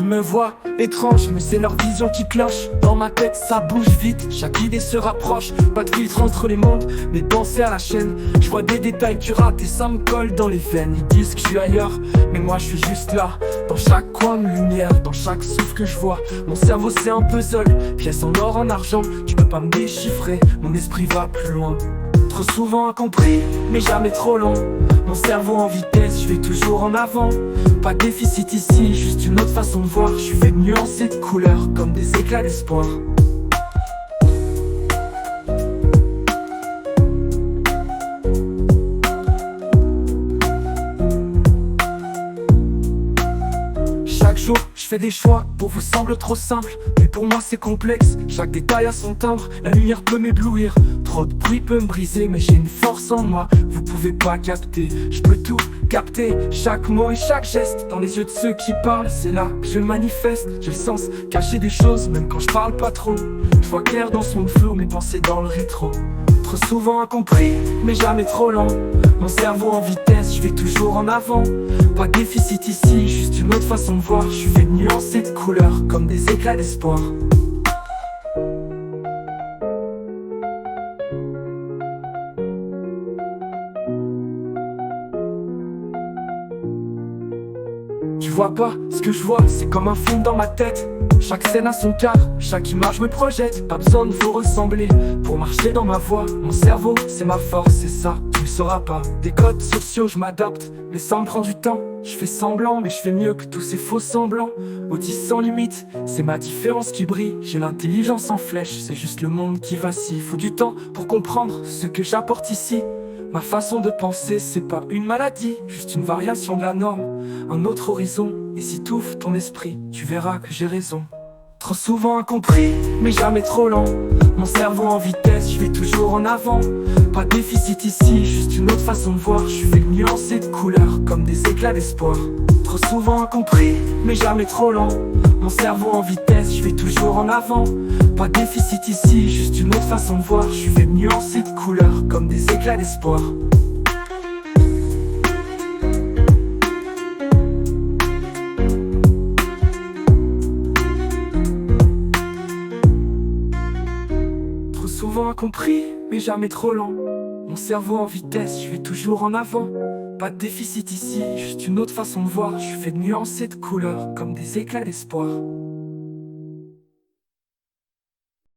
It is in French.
me voient étrange, mais c'est leur vision qui cloche. Dans ma tête ça bouge vite, chaque idée se rapproche. Pas de filtre entre les mondes, mes pensées à la chaîne. Je vois des détails que tu rates et ça me colle dans les veines. Ils disent que je suis ailleurs, mais moi je suis juste là. Dans chaque coin de lumière, dans chaque souffle que je vois. Mon cerveau c'est un puzzle, pièce en or, en argent. Tu peux pas me déchiffrer, mon esprit va plus loin. Trop souvent incompris, mais jamais trop long. Mon cerveau en vitesse, je vais toujours en avant. Pas de déficit ici, juste une autre façon de voir. Je suis fait de nuances et de couleurs, comme des éclats d'espoir. Chaque jour, je fais des choix, pour vous semble trop simple, mais pour moi c'est complexe. Chaque détail a son timbre, la lumière peut m'éblouir. Trop de bruit peut me briser, mais j'ai une force en moi. Vous pouvez pas capter, je peux tout capter. Chaque mot et chaque geste, dans les yeux de ceux qui parlent. C'est là que je manifeste, j'ai le sens cacher des choses, même quand je parle pas trop. Je vois clair dans ce monde flou, mes pensées dans le rétro. Trop souvent incompris, mais jamais trop lent. Mon cerveau en vitesse, je vais toujours en avant. Pas de déficit ici, juste une autre façon de voir. Je suis fait de nuances et de couleurs, comme des éclats d'espoir. Tu vois pas, ce que je vois, c'est comme un film dans ma tête. Chaque scène a son cadre, chaque image me projette. Pas besoin de vous ressembler pour marcher dans ma voie. Mon cerveau, c'est ma force, c'est ça, tu le sauras pas. Des codes sociaux, je m'adapte, mais ça me prend du temps. Je fais semblant, mais je fais mieux que tous ces faux semblants. Autiste sans limite, c'est ma différence qui brille. J'ai l'intelligence en flèche, c'est juste le monde qui vacille. Faut du temps pour comprendre ce que j'apporte ici. Ma façon de penser, c'est pas une maladie, juste une variation de la norme, un autre horizon. Et si t'ouvres ton esprit, tu verras que j'ai raison. Trop souvent incompris, mais jamais trop lent. Mon cerveau en vitesse, je vais toujours en avant. Pas de déficit ici, juste une autre façon de voir. Je suis fait de nuances et de couleurs, comme des éclats d'espoir. Trop souvent incompris, mais jamais trop lent. Mon cerveau en vitesse, je vais toujours en avant. Pas de déficit ici, juste une autre façon de voir. Je suis fait de nuances et de couleurs, comme des éclats d'espoir. Trop souvent incompris, mais jamais trop lent. Mon cerveau en vitesse, je vais toujours en avant. Pas de déficit ici, juste une autre façon de voir. Je suis fait de nuances et de couleurs, comme des éclats d'espoir.